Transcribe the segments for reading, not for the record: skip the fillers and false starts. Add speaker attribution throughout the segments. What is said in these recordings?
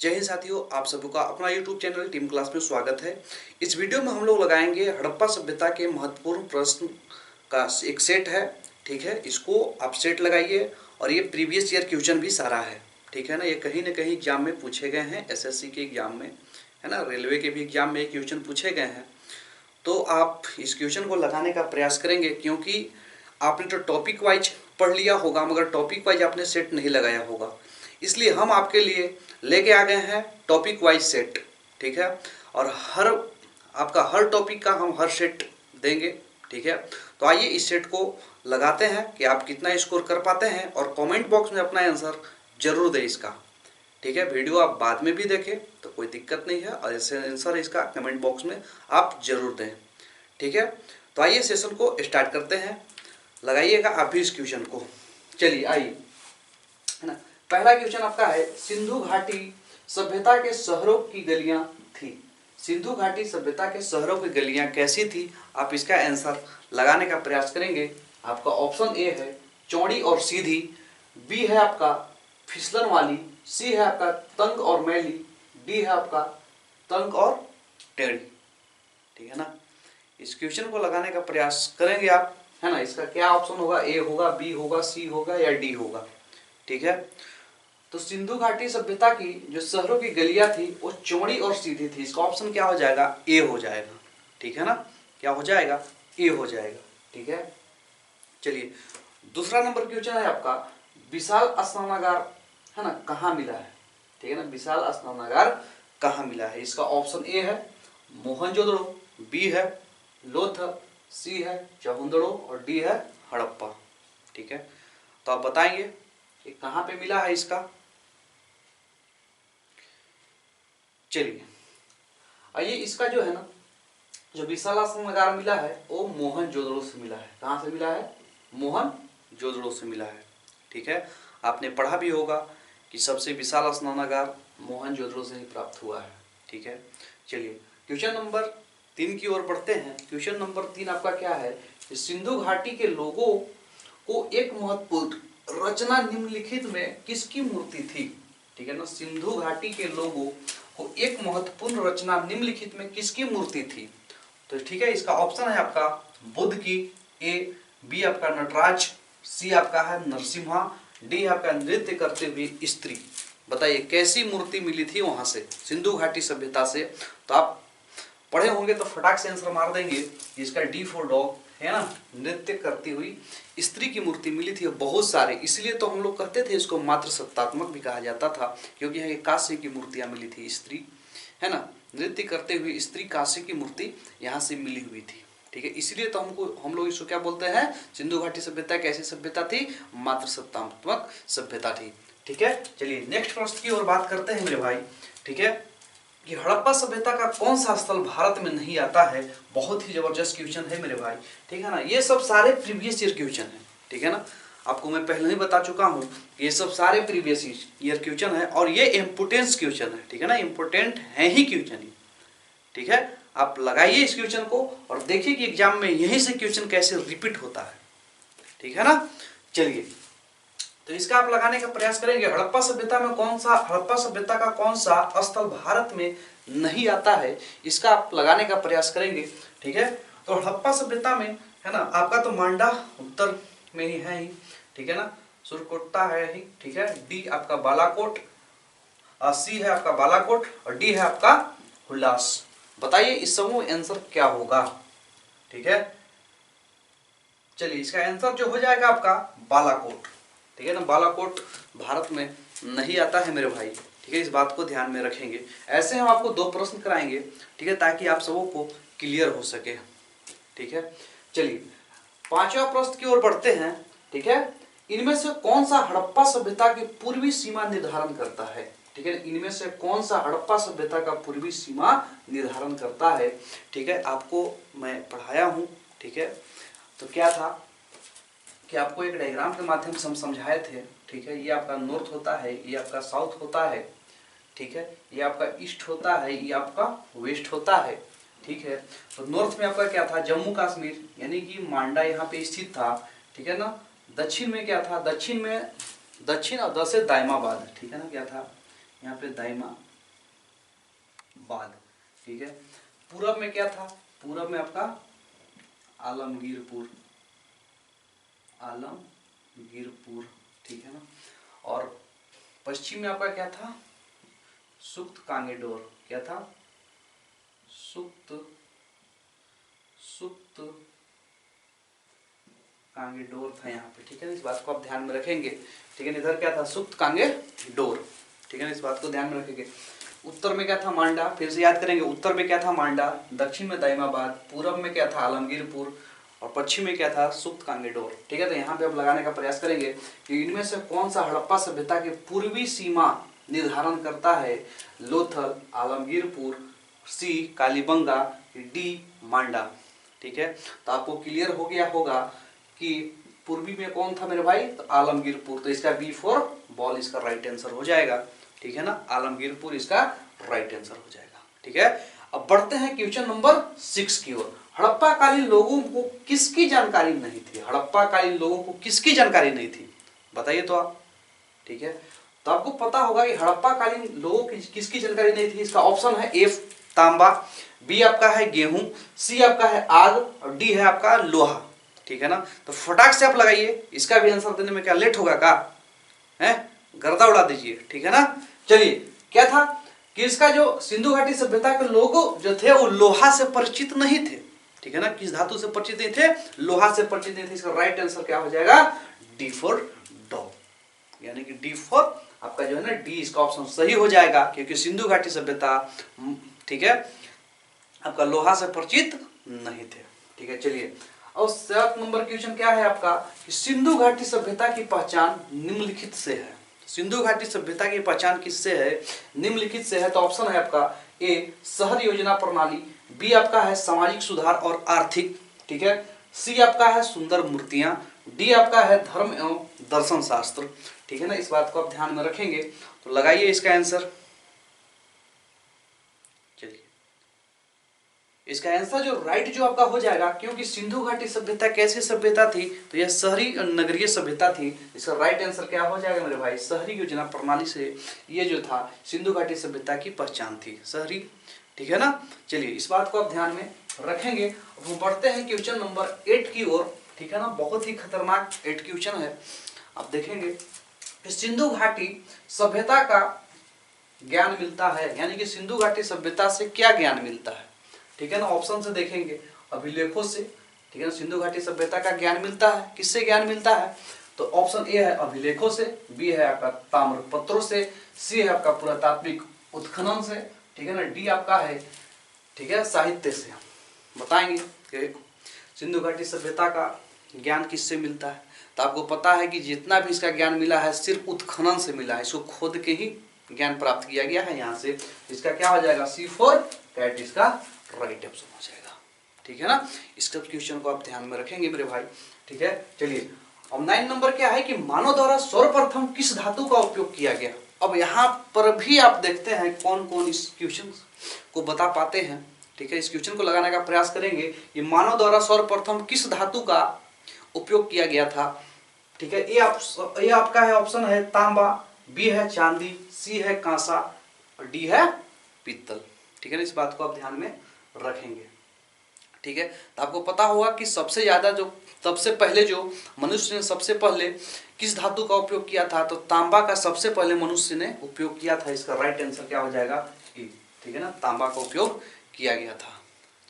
Speaker 1: जय हिंद साथियों, आप सभी का अपना YouTube चैनल टीम क्लास में स्वागत है। इस वीडियो में हम लोग लगाएंगे हड़प्पा सभ्यता के महत्वपूर्ण प्रश्न का एक सेट है। ठीक है, इसको आप सेट लगाइए और ये प्रीवियस ईयर क्वेश्चन भी सारा है। ठीक है ना, ये कहीं ना कहीं एग्जाम में पूछे गए हैं, एसएससी के एग्जाम में, है ना, रेलवे के भी एग्जाम में क्वेश्चन पूछे गए हैं। तो आप इस क्वेश्चन को लगाने का प्रयास करेंगे, क्योंकि आपने तो टॉपिक वाइज पढ़ लिया होगा मगर टॉपिक वाइज आपने सेट नहीं लगाया होगा, इसलिए हम आपके लिए लेके आ गए हैं टॉपिक वाइज सेट। ठीक है, और हर टॉपिक का हम हर सेट देंगे। ठीक है, तो आइए इस सेट को लगाते हैं कि आप कितना स्कोर कर पाते हैं, और कमेंट बॉक्स में अपना आंसर जरूर दें इसका। ठीक है, वीडियो आप बाद में भी देखें तो कोई दिक्कत नहीं है, और ऐसे आंसर इसका कमेंट बॉक्स में आप जरूर दें। ठीक है, तो आइए सेशन को स्टार्ट करते हैं। लगाइएगा आप भी इस क्वेश्चन को। चलिए आइए, है ना, पहला क्वेश्चन आपका है, सिंधु घाटी सभ्यता के शहरों की गलियां थी। सिंधु घाटी सभ्यता के शहरों की गलियां कैसी थी, आप इसका आंसर लगाने का प्रयास करेंगे। आपका ऑप्शन ए है चौड़ी और सीधी, बी है आपका फिसलन वाली, सी है आपका तंग और मैली, डी है आपका तंग और टेढ़ी। ठीक है ना, इस क्वेश्चन को लगाने का प्रयास करेंगे आप, है ना। इसका क्या ऑप्शन होगा, ए होगा, बी होगा, सी होगा या डी होगा। ठीक है, तो सिंधु घाटी सभ्यता की जो शहरों की गलियां थी वो चौड़ी और सीधी थी। इसका ऑप्शन क्या हो जाएगा, ए हो जाएगा। ठीक है ना, क्या हो जाएगा, ए हो जाएगा। ठीक है, चलिए दूसरा नंबर क्वेश्चन है आपका, विशाल स्नानागार, है ना, कहाँ मिला है। ठीक है ना, विशाल स्नानागार कहाँ मिला है। इसका ऑप्शन ए है मोहनजोदड़ो, बी है लोथल, सी है चहुंदड़ो और डी है हड़प्पा। ठीक है, तो आप बताएंगे कि कहाँ पे मिला है इसका। चलिए आइए, इसका जो है ना, जो विशाल स्नानागार मिला है वो मोहनजोदड़ो से मिला है। कहाँ से मिला है, मोहनजोदड़ो से मिला है। ठीक है, आपने पढ़ा भी होगा कि सबसे विशाल स्नानागार मोहनजोदड़ो से ही प्राप्त हुआ है। ठीक है, चलिए क्वेश्चन नंबर 3 की ओर बढ़ते हैं। क्वेश्चन नंबर 3 आपका क्या है, सिंधु घाटी के लोगों को एक महत्वपूर्ण रचना निम्नलिखित में किसकी मूर्ति थी। ठीक है ना, सिंधु घाटी के लोगों को एक महत्वपूर्ण रचना निम्नलिखित में किसकी मूर्ति थी। तो ठीक है, इसका ऑप्शन है आपका बुद्ध की, ए, बी आपका नटराज, सी आपका है नरसिम्हा, डी आपका नृत्य करते हुए स्त्री। बताइए कैसी मूर्ति मिली थी वहां से, सिंधु घाटी सभ्यता से। तो आप पढ़े होंगे तो फटाक से आंसर मार देंगे, इसका डी फॉर डॉग, है ना, नृत्य करती हुई स्त्री की मूर्ति मिली थी बहुत सारे। इसलिए तो हम लोग कहते थे इसको मातृ सत्तात्मक भी कहा जाता था, क्योंकि यहाँ कांस्य की मूर्तियां मिली थी स्त्री, है ना, नृत्य करते हुए स्त्री कांस्य की मूर्ति यहाँ से मिली हुई थी। ठीक है, इसलिए तो हम लोग इसको क्या बोलते हैं, सिंधु घाटी सभ्यता कैसी सभ्यता थी, मातृ सत्तात्मक सभ्यता थी। ठीक है, चलिए नेक्स्ट प्रश्न की ओर बात करते हैं मेरे भाई। ठीक है, कि हड़प्पा सभ्यता का कौन सा स्थल भारत में नहीं आता है। बहुत ही जबरदस्त क्वेश्चन है मेरे भाई। ठीक है ना, ये सब सारे प्रीवियस ईयर क्वेश्चन है। ठीक है ना, आपको मैं पहले ही बता चुका हूँ, ये सब सारे प्रीवियस ईयर क्वेश्चन है और ये इम्पोर्टेंस क्वेश्चन है। ठीक है ना, इम्पोर्टेंट है ही क्वेश्चन ही। ठीक है, आप लगाइए इस क्वेश्चन को और देखिए कि एग्जाम में यहीं से क्वेश्चन कैसे रिपीट होता है। ठीक है ना, चलिए तो इसका आप लगाने का प्रयास करेंगे। हड़प्पा सभ्यता में हड़प्पा सभ्यता का कौन सा स्थल भारत में नहीं आता है, इसका आप लगाने का प्रयास करेंगे। ठीक है, तो हड़प्पा सभ्यता में, है ना, आपका तो मांडा उत्तर में ही है ही। ठीक है ना, सुरकोटा है ही। ठीक है, डी आपका बालाकोट, सी है आपका बालाकोट और डी है आपका हुल्लास। बताइए इस समूह आंसर क्या होगा। ठीक है, चलिए इसका आंसर जो हो जाएगा आपका बालाकोट। ठीक है ना, बालाकोट भारत में नहीं आता है मेरे भाई। ठीक है, इस बात को ध्यान में रखेंगे। ऐसे हम आपको 2 प्रश्न कराएंगे, ठीक है, ताकि आप सबों को क्लियर हो सके। ठीक है, चलिए 5वां प्रश्न की ओर बढ़ते हैं। ठीक है, इनमें से कौन सा हड़प्पा सभ्यता की पूर्वी सीमा निर्धारण करता है। ठीक है, इनमें से कौन सा हड़प्पा सभ्यता का पूर्वी सीमा निर्धारण करता है। ठीक है, आपको मैं पढ़ाया हूं। ठीक है, तो क्या था कि आपको एक डायग्राम के माध्यम से हम समझाए थे। ठीक है, ये आपका नॉर्थ होता है, ये आपका साउथ होता है। ठीक है, ये आपका ईस्ट होता है, ये आपका वेस्ट होता है। ठीक है, तो नॉर्थ में आपका क्या था, जम्मू कश्मीर, यानी कि मांडा यहाँ पे स्थित था। ठीक है ना, दक्षिण में क्या था, दक्षिण और 10 से दाइमाबाद। ठीक है ना, क्या था यहाँ पे दाइमा, बाद। ठीक है, पूरब में क्या था, पूरब में आपका आलमगीरपुर, आलमगीरपुर, ठीक है ना। और पश्चिम में आपका क्या था, सुक्त कांगेडोर, क्या था, सुक्त कांगेडोर था यहाँ पे। ठीक है, इस बात को आप ध्यान में रखेंगे। ठीक है, इधर क्या था, सुक्त कांगेडोर। ठीक है, इस बात को ध्यान में रखेंगे। उत्तर में क्या था, मांडा, फिर से याद करेंगे, उत्तर में क्या था, मांडा, दक्षिण में दाइमाबाद, पूरब में क्या था, आलमगीरपुर, और पश्चिम में क्या था, सुक्त कांगेडोर। ठीक है, तो यहाँ पे आप लगाने का प्रयास करेंगे कि इनमें से कौन सा हड़प्पा सभ्यता की पूर्वी सीमा निर्धारण करता है, लोथल, आलमगीरपुर, सी कालीबंगा, डी मांडा। ठीक है, तो आपको क्लियर हो गया होगा कि पूर्वी में कौन था मेरे भाई, तो आलमगीरपुर, तो इसका बी फॉर बॉल इसका राइट आंसर हो जाएगा। ठीक है ना, आलमगीरपुर इसका राइट आंसर हो जाएगा। ठीक है, अब बढ़ते हैं क्वेश्चन नंबर 6 की ओर। हड़प्पा कालीन लोगों को किसकी जानकारी नहीं थी, हड़प्पा कालीन लोगों को किसकी जानकारी नहीं थी, बताइए तो आप। ठीक है, तो आपको पता होगा कि हड़प्पा कालीन लोगों की किसकी जानकारी नहीं थी। इसका ऑप्शन है एफ तांबा, बी आपका है गेहूं, सी आपका है आग, और डी है आपका लोहा। ठीक है ना, तो फटाक से आप लगाइए, इसका भी आंसर देने में क्या लेट होगा का है, गर्दा उड़ा दीजिए। ठीक है ना, चलिए, क्या था कि इसका जो सिंधु घाटी सभ्यता के लोग जो थे वो लोहा से परिचित नहीं थे। ठीक है ना, किस धातु से परिचित नहीं थे, लोहा से परिचित नहीं थे। इसका राइट आंसर क्या हो जाएगा, डी फॉर डॉ, यानी कि डी फॉर आपका जो है ना, डी इसका ऑप्शन सही हो जाएगा, क्योंकि सिंधु घाटी सभ्यता, ठीक है, आपका लोहा से परिचित नहीं थे। ठीक है, चलिए, और 7 नंबर क्वेश्चन क्या है आपका, कि सिंधु घाटी सभ्यता की पहचान निम्नलिखित से है। सिंधु घाटी सभ्यता की पहचान किससे है, निम्नलिखित से है। तो ऑप्शन है आपका ए शहर योजना प्रणाली, बी आपका है सामाजिक सुधार और आर्थिक, ठीक है, सी आपका है सुंदर मूर्तियां, डी आपका है धर्म एवं दर्शन शास्त्र। ठीक है ना, इस बात को आप ध्यान में रखेंगे। तो लगाइए इसका आंसर। चलिए, इसका आंसर जो राइट जो आपका हो जाएगा, क्योंकि सिंधु घाटी सभ्यता कैसी सभ्यता थी, तो यह शहरी और नगरीय सभ्यता थी। इसका राइट आंसर क्या हो जाएगा मेरे भाई, शहरी योजना प्रणाली से ये जो था सिंधु घाटी सभ्यता की पहचान थी, शहरी। ठीक है ना, चलिए, इस बात को आप ध्यान में रखेंगे। अब हम बढ़ते हैं क्वेश्चन नंबर 8 की ओर। ठीक है ना, बहुत ही खतरनाक 8 क्वेश्चन है। आप देखेंगे कि सिंधु घाटी सभ्यता का ज्ञान मिलता है, यानी कि सिंधु घाटी सभ्यता से क्या ज्ञान मिलता है। ठीक है ना, ऑप्शन से देखेंगे, अभिलेखों से। ठीक है ना, सिंधु घाटी सभ्यता का ज्ञान मिलता है, किससे ज्ञान मिलता है, तो ऑप्शन ए है अभिलेखों से, बी है आपका ताम्र पत्रों से, सी है आपका पुरातात्विक उत्खनन से, ठीक है ना, डी आपका है, ठीक है, साहित्य से। बताएंगे कि सिंधु घाटी सभ्यता का ज्ञान किससे मिलता है। तो आपको पता है कि जितना भी इसका ज्ञान मिला है सिर्फ उत्खनन से मिला है, इसको खोद के ही ज्ञान प्राप्त किया गया है यहाँ से। इसका क्या हो जाएगा, सी फॉर कैट इसका राइट ऑप्शन हो जाएगा। ठीक है ना, इसका क्वेश्चन को आप ध्यान में रखेंगे मेरे भाई। ठीक है, चलिए, अब 9 नंबर क्या है कि मानव द्वारा सर्वप्रथम किस धातु का उपयोग किया गया। अब यहाँ पर भी आप देखते हैं कौन कौन इस क्वेश्चन को बता पाते हैं। ठीक है, इस क्वेश्चन को लगाने का प्रयास करेंगे कि मानव द्वारा सर्वप्रथम किस धातु का उपयोग किया गया था। ठीक है, ये आपका है ऑप्शन है तांबा, बी है चांदी, सी है कांसा, और डी है पीतल। ठीक है ना, इस बात को आप ध्यान में रखेंगे। ठीक है, तो आपको पता होगा कि सबसे ज्यादा जो सबसे पहले जो मनुष्य ने सबसे पहले किस धातु का उपयोग किया था, तो तांबा का सबसे पहले मनुष्य ने उपयोग किया था। इसका राइट आंसर क्या हो जाएगा, ए। ठीक है ना, तांबा का उपयोग किया गया था।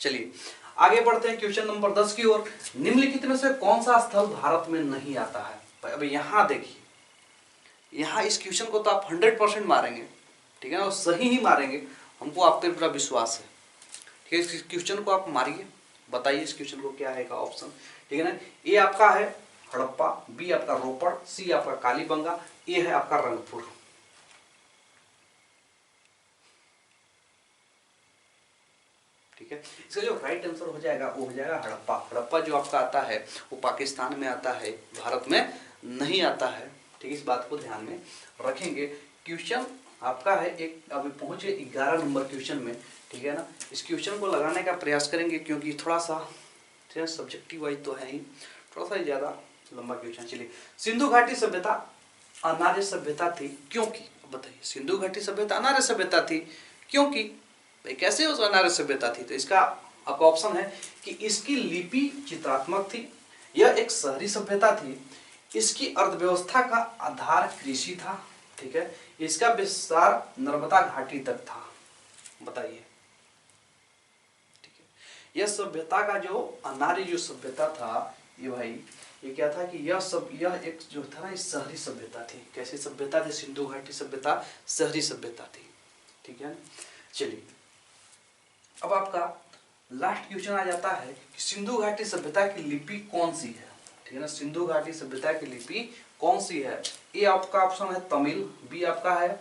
Speaker 1: चलिए, आगे बढ़ते हैं क्वेश्चन नंबर 10 की ओर। निम्नलिखित में से कौन सा स्थल भारत में नहीं आता है। अब यहाँ देखिए, यहाँ इस क्वेश्चन को तो आप 100% मारेंगे। ठीक है ना, और सही ही मारेंगे, हमको आप पे पूरा विश्वास है। ठीक है, इस क्वेश्चन को आप मारिए, बताइए इस क्वेश्चन को क्या है का ऑप्शन। ठीक है ना, ए आपका है हड़प्पा, बी आपका रोपड़, सी आपका कालीबंगा, ए है आपका रंगपुर। ठीक है, इसका जो राइट आंसर हो जाएगा वो हो जाएगा हड़प्पा। हड़प्पा जो आपका आता है वो पाकिस्तान में आता है, भारत में नहीं आता है। ठीक है, इस बात को ध्यान में रखेंगे। क्वेश्चन आपका है एक, अभी पहुंचे 11 नंबर क्वेश्चन में। ठीक है ना, इस क्वेश्चन को लगाने का प्रयास करेंगे क्योंकि थोड़ा सा सब्जेक्टिव वाइज तो है ही, थोड़ा सा ज्यादा लंबा क्वेश्चन। चलिए, सिंधु घाटी सभ्यता अनार्य सभ्यता थी क्योंकि, बताइए, सिंधु घाटी सभ्यता अनार्य सभ्यता थी क्योंकि भाई कैसे उस अनार्य सभ्यता थी? तो इसका आपका ऑप्शन है कि इसकी लिपि चित्रात्मक थी, यह एक शहरी सभ्यता थी, इसकी अर्थव्यवस्था का आधार कृषि था, ठीक है, इसका विस्तार नर्मदा घाटी तक था। बताइए, ठीक है, यह सभ्यता का जो अनार्य जो सभ्यता था, ये भाई ये क्या था कि यह एक जो था ना, इस शहरी सभ्यता थी। कैसी सभ्यता थी? सिंधु घाटी सभ्यता शहरी सभ्यता थी, ठीक है। चलिए अब आपका लास्ट क्वेश्चन आ जाता है कि सिंधु घाटी सभ्यता की लिपि कौन सी है, ठीक है ना। सिंधु घाटी सभ्यता की लिपि कौन सी है? ए आपका ऑप्शन है तमिल, बी आपका है,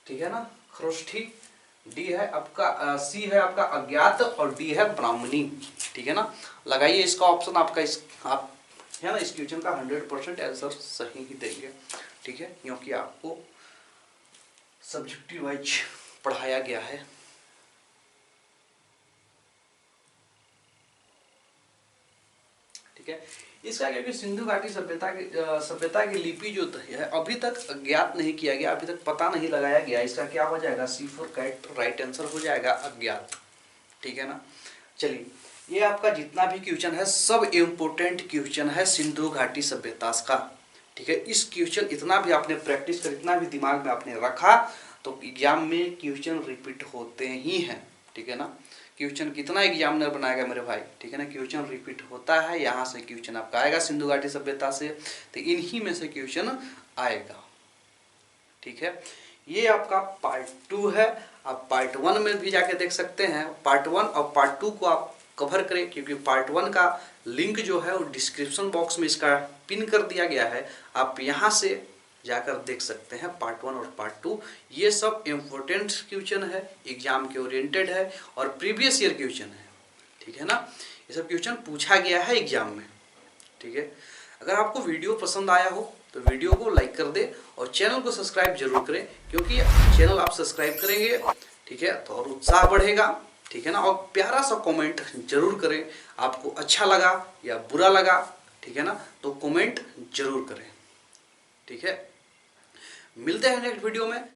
Speaker 1: ठीक है ना, खरोष्ठी, डी है आपका सी है आपका अज्ञात, और डी है ब्राह्मणी, ठीक है ना। लगाइए इसका ऑप्शन आपका आप है ना, इस क्वेश्चन का 100% आंसर सही ही देंगे, ठीक है, क्योंकि आपको सब्जेक्टिव वाइज पढ़ाया गया है। ठीक है, इसका क्योंकि सिंधु घाटी सभ्यता की लिपि जो है अभी तक अज्ञात नहीं किया गया, अभी तक पता नहीं लगाया गया, इसका क्या हो जाएगा? सी फॉर कैट राइट आंसर हो जाएगा अज्ञात, ठीक है ना। चलिए ये आपका जितना भी क्वेश्चन है सब इम्पोर्टेंट क्वेश्चन है सिंधु घाटी सभ्यता का, ठीक है। इस क्वेश्चन इतना भी आपने प्रैक्टिस कर, इतना भी दिमाग में आपने रखा तो एग्जाम में क्वेश्चन रिपीट होते ही हैं, ठीक है ना। क्वेश्चन कितना एग्जामिनर बनाएगा मेरे भाई, ठीक है ना, क्वेश्चन रिपीट होता है, यहाँ से क्वेश्चन आपका आएगा सिंधु घाटी सभ्यता से, तो इन्हीं में से क्वेश्चन आएगा, ठीक है। ये आपका पार्ट 2 है, आप पार्ट 1 में भी जाके देख सकते हैं। पार्ट 1 और पार्ट 2 को आप कवर करें, क्योंकि पार्ट 1 का लिंक जो है वो डिस्क्रिप्शन बॉक्स में इसका पिन कर दिया गया है, आप यहाँ से जाकर देख सकते हैं पार्ट 1 और पार्ट 2। ये सब इम्पोर्टेंट क्वेश्चन है, एग्जाम के ओरिएंटेड है और प्रीवियस ईयर क्वेश्चन है, ठीक है ना। ये सब क्वेश्चन पूछा गया है एग्जाम में, ठीक है। अगर आपको वीडियो पसंद आया हो तो वीडियो को लाइक कर दे और चैनल को सब्सक्राइब जरूर करें, क्योंकि चैनल आप सब्सक्राइब करेंगे, ठीक है, तो और उत्साह बढ़ेगा, ठीक है ना। और प्यारा सा कमेंट जरूर करें, आपको अच्छा लगा या बुरा लगा, ठीक है ना, तो कमेंट जरूर करें, ठीक है। मिलते हैं नेक्स्ट वीडियो में।